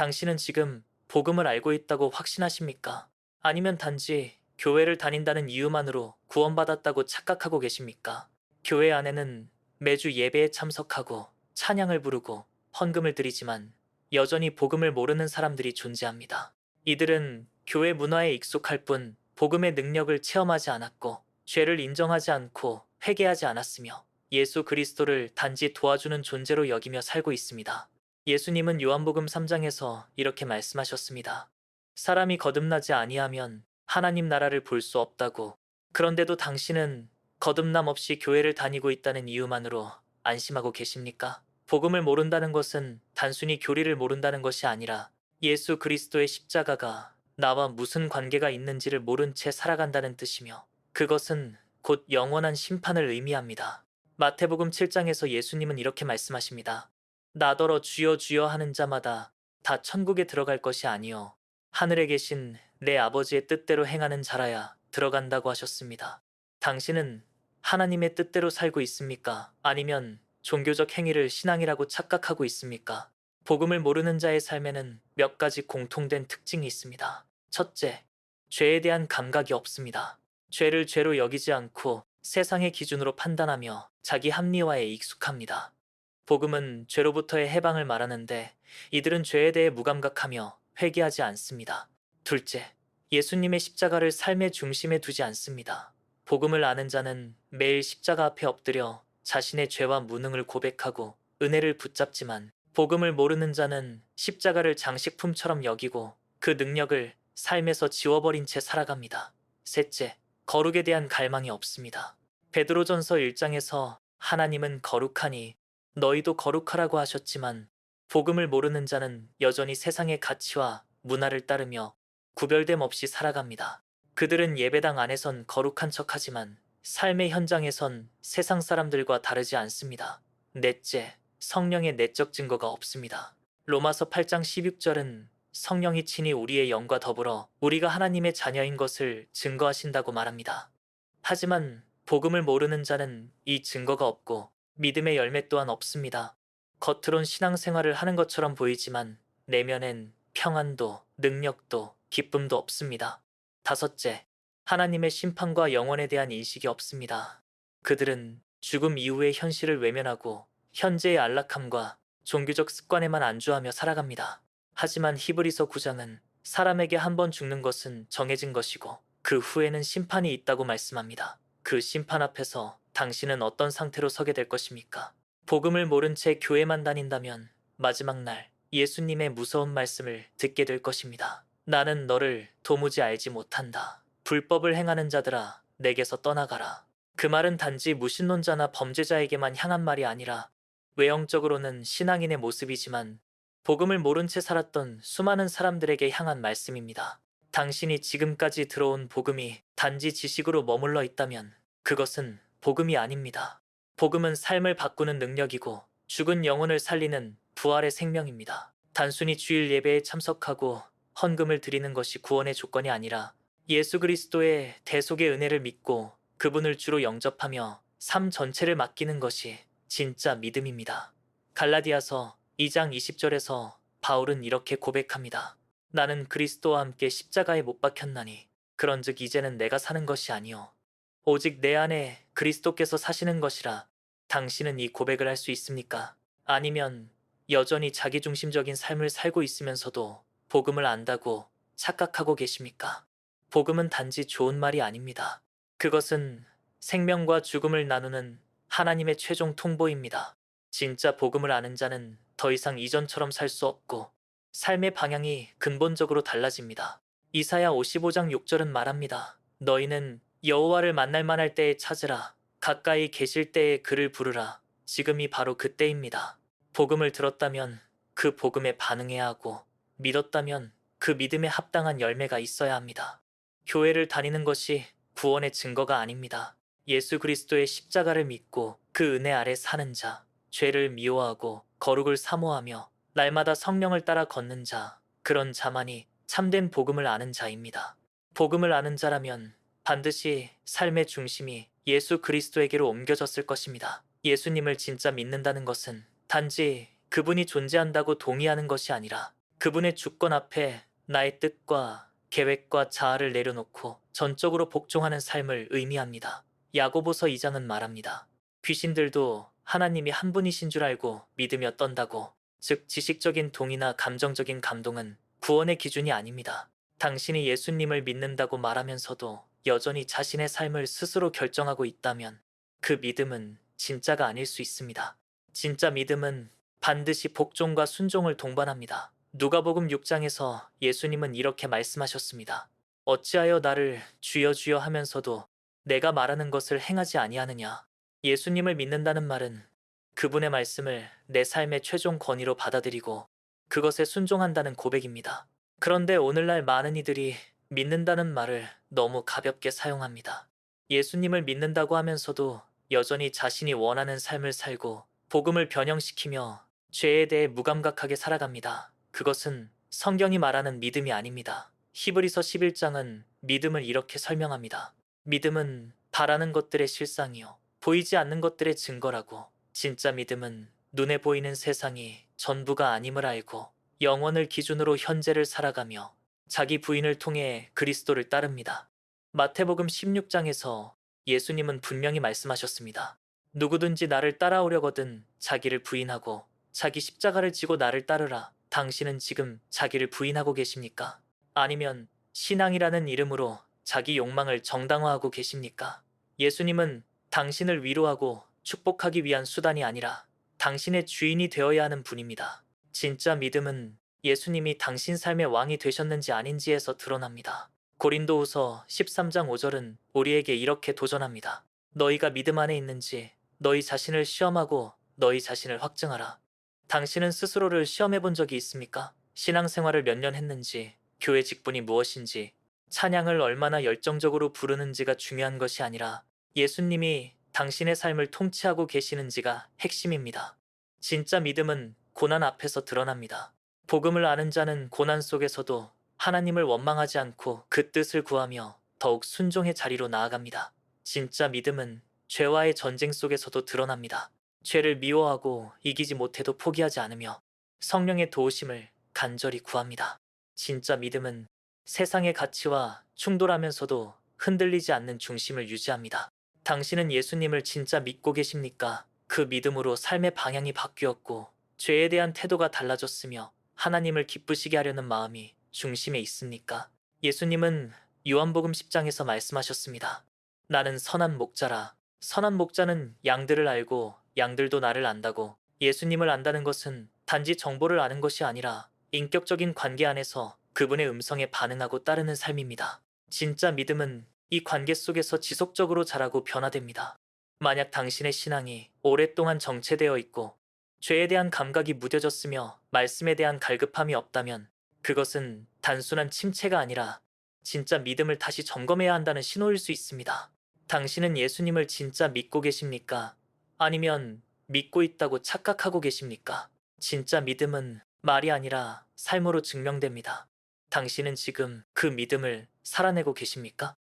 당신은 지금 복음을 알고 있다고 확신하십니까? 아니면 단지 교회를 다닌다는 이유만으로 구원받았다고 착각하고 계십니까? 교회 안에는 매주 예배에 참석하고 찬양을 부르고 헌금을 드리지만 여전히 복음을 모르는 사람들이 존재합니다. 이들은 교회 문화에 익숙할 뿐 복음의 능력을 체험하지 않았고 죄를 인정하지 않고 회개하지 않았으며 예수 그리스도를 단지 도와주는 존재로 여기며 살고 있습니다. 예수님은 요한복음 3장에서 이렇게 말씀하셨습니다. 사람이 거듭나지 아니하면 하나님 나라를 볼 수 없다고. 그런데도 당신은 거듭남 없이 교회를 다니고 있다는 이유만으로 안심하고 계십니까? 복음을 모른다는 것은 단순히 교리를 모른다는 것이 아니라 예수 그리스도의 십자가가 나와 무슨 관계가 있는지를 모른 채 살아간다는 뜻이며 그것은 곧 영원한 심판을 의미합니다. 마태복음 7장에서 예수님은 이렇게 말씀하십니다. 나더러 주여 주여 하는 자마다 다 천국에 들어갈 것이 아니요 하늘에 계신 내 아버지의 뜻대로 행하는 자라야 들어간다고 하셨습니다. 당신은 하나님의 뜻대로 살고 있습니까? 아니면 종교적 행위를 신앙이라고 착각하고 있습니까? 복음을 모르는 자의 삶에는 몇 가지 공통된 특징이 있습니다. 첫째, 죄에 대한 감각이 없습니다. 죄를 죄로 여기지 않고 세상의 기준으로 판단하며 자기 합리화에 익숙합니다. 복음은 죄로부터의 해방을 말하는데 이들은 죄에 대해 무감각하며 회개하지 않습니다. 둘째, 예수님의 십자가를 삶의 중심에 두지 않습니다. 복음을 아는 자는 매일 십자가 앞에 엎드려 자신의 죄와 무능을 고백하고 은혜를 붙잡지만 복음을 모르는 자는 십자가를 장식품처럼 여기고 그 능력을 삶에서 지워버린 채 살아갑니다. 셋째, 거룩에 대한 갈망이 없습니다. 베드로전서 1장에서 하나님은 거룩하니 너희도 거룩하라고 하셨지만 복음을 모르는 자는 여전히 세상의 가치와 문화를 따르며 구별됨 없이 살아갑니다. 그들은 예배당 안에선 거룩한 척하지만 삶의 현장에선 세상 사람들과 다르지 않습니다. 넷째, 성령의 내적 증거가 없습니다. 로마서 8장 16절은 성령이 친히 우리의 영과 더불어 우리가 하나님의 자녀인 것을 증거하신다고 말합니다. 하지만 복음을 모르는 자는 이 증거가 없고 믿음의 열매 또한 없습니다. 겉으론 신앙생활을 하는 것처럼 보이지만 내면엔 평안도, 능력도, 기쁨도 없습니다. 다섯째, 하나님의 심판과 영원에 대한 인식이 없습니다. 그들은 죽음 이후의 현실을 외면하고 현재의 안락함과 종교적 습관에만 안주하며 살아갑니다. 하지만 히브리서 9장은 사람에게 한 번 죽는 것은 정해진 것이고 그 후에는 심판이 있다고 말씀합니다. 그 심판 앞에서 당신은 어떤 상태로 서게 될 것입니까? 복음을 모른 채 교회만 다닌다면 마지막 날 예수님의 무서운 말씀을 듣게 될 것입니다. 나는 너를 도무지 알지 못한다. 불법을 행하는 자들아, 내게서 떠나가라. 그 말은 단지 무신론자나 범죄자에게만 향한 말이 아니라 외형적으로는 신앙인의 모습이지만 복음을 모른 채 살았던 수많은 사람들에게 향한 말씀입니다. 당신이 지금까지 들어온 복음이 단지 지식으로 머물러 있다면 그것은 복음이 아닙니다. 복음은 삶을 바꾸는 능력이고 죽은 영혼을 살리는 부활의 생명입니다. 단순히 주일 예배에 참석하고 헌금을 드리는 것이 구원의 조건이 아니라 예수 그리스도의 대속의 은혜를 믿고 그분을 주로 영접하며 삶 전체를 맡기는 것이 진짜 믿음입니다. 갈라디아서 2장 20절에서 바울은 이렇게 고백합니다. 나는 그리스도와 함께 십자가에 못 박혔나니 그런즉 이제는 내가 사는 것이 아니요 오직 내 안에 그리스도께서 사시는 것이라. 당신은 이 고백을 할 수 있습니까? 아니면 여전히 자기중심적인 삶을 살고 있으면서도 복음을 안다고 착각하고 계십니까? 복음은 단지 좋은 말이 아닙니다. 그것은 생명과 죽음을 나누는 하나님의 최종 통보입니다. 진짜 복음을 아는 자는 더 이상 이전처럼 살 수 없고 삶의 방향이 근본적으로 달라집니다. 이사야 55장 6절은 말합니다. 너희는 여호와를 만날 만할 때에 찾으라. 가까이 계실 때에 그를 부르라. 지금이 바로 그때입니다. 복음을 들었다면 그 복음에 반응해야 하고 믿었다면 그 믿음에 합당한 열매가 있어야 합니다. 교회를 다니는 것이 구원의 증거가 아닙니다. 예수 그리스도의 십자가를 믿고 그 은혜 아래 사는 자, 죄를 미워하고 거룩을 사모하며 날마다 성령을 따라 걷는 자, 그런 자만이 참된 복음을 아는 자입니다. 복음을 아는 자라면 반드시 삶의 중심이 예수 그리스도에게로 옮겨졌을 것입니다. 예수님을 진짜 믿는다는 것은 단지 그분이 존재한다고 동의하는 것이 아니라 그분의 주권 앞에 나의 뜻과 계획과 자아를 내려놓고 전적으로 복종하는 삶을 의미합니다. 야고보서 2장은 말합니다. 귀신들도 하나님이 한 분이신 줄 알고 믿으며 떤다고. 즉, 지식적인 동의나 감정적인 감동은 구원의 기준이 아닙니다. 당신이 예수님을 믿는다고 말하면서도 여전히 자신의 삶을 스스로 결정하고 있다면 그 믿음은 진짜가 아닐 수 있습니다. 진짜 믿음은 반드시 복종과 순종을 동반합니다. 누가복음 6장에서 예수님은 이렇게 말씀하셨습니다. 어찌하여 나를 주여 주여 하면서도 내가 말하는 것을 행하지 아니하느냐. 예수님을 믿는다는 말은 그분의 말씀을 내 삶의 최종 권위로 받아들이고 그것에 순종한다는 고백입니다. 그런데 오늘날 많은 이들이 믿는다는 말을 너무 가볍게 사용합니다. 예수님을 믿는다고 하면서도 여전히 자신이 원하는 삶을 살고 복음을 변형시키며 죄에 대해 무감각하게 살아갑니다. 그것은 성경이 말하는 믿음이 아닙니다. 히브리서 11장은 믿음을 이렇게 설명합니다. 믿음은 바라는 것들의 실상이요 보이지 않는 것들의 증거라고. 진짜 믿음은 눈에 보이는 세상이 전부가 아님을 알고 영원을 기준으로 현재를 살아가며 자기 부인을 통해 그리스도를 따릅니다. 마태복음 16장에서 예수님은 분명히 말씀하셨습니다. 누구든지 나를 따라오려거든 자기를 부인하고 자기 십자가를 지고 나를 따르라. 당신은 지금 자기를 부인하고 계십니까? 아니면 신앙이라는 이름으로 자기 욕망을 정당화하고 계십니까? 예수님은 당신을 위로하고 축복하기 위한 수단이 아니라 당신의 주인이 되어야 하는 분입니다. 진짜 믿음은 예수님이 당신 삶의 왕이 되셨는지 아닌지에서 드러납니다. 고린도후서 13장 5절은 우리에게 이렇게 도전합니다. 너희가 믿음 안에 있는지 너희 자신을 시험하고 너희 자신을 확증하라. 당신은 스스로를 시험해 본 적이 있습니까? 신앙생활을 몇 년 했는지, 교회 직분이 무엇인지, 찬양을 얼마나 열정적으로 부르는지가 중요한 것이 아니라 예수님이 당신의 삶을 통치하고 계시는지가 핵심입니다. 진짜 믿음은 고난 앞에서 드러납니다. 복음을 아는 자는 고난 속에서도 하나님을 원망하지 않고 그 뜻을 구하며 더욱 순종의 자리로 나아갑니다. 진짜 믿음은 죄와의 전쟁 속에서도 드러납니다. 죄를 미워하고 이기지 못해도 포기하지 않으며 성령의 도우심을 간절히 구합니다. 진짜 믿음은 세상의 가치와 충돌하면서도 흔들리지 않는 중심을 유지합니다. 당신은 예수님을 진짜 믿고 계십니까? 그 믿음으로 삶의 방향이 바뀌었고 죄에 대한 태도가 달라졌으며 하나님을 기쁘시게 하려는 마음이 중심에 있습니까? 예수님은 요한복음 10장에서 말씀하셨습니다. 나는 선한 목자라. 선한 목자는 양들을 알고 양들도 나를 안다고. 예수님을 안다는 것은 단지 정보를 아는 것이 아니라 인격적인 관계 안에서 그분의 음성에 반응하고 따르는 삶입니다. 진짜 믿음은 이 관계 속에서 지속적으로 자라고 변화됩니다. 만약 당신의 신앙이 오랫동안 정체되어 있고 죄에 대한 감각이 무뎌졌으며 말씀에 대한 갈급함이 없다면 그것은 단순한 침체가 아니라 진짜 믿음을 다시 점검해야 한다는 신호일 수 있습니다. 당신은 예수님을 진짜 믿고 계십니까? 아니면 믿고 있다고 착각하고 계십니까? 진짜 믿음은 말이 아니라 삶으로 증명됩니다. 당신은 지금 그 믿음을 살아내고 계십니까?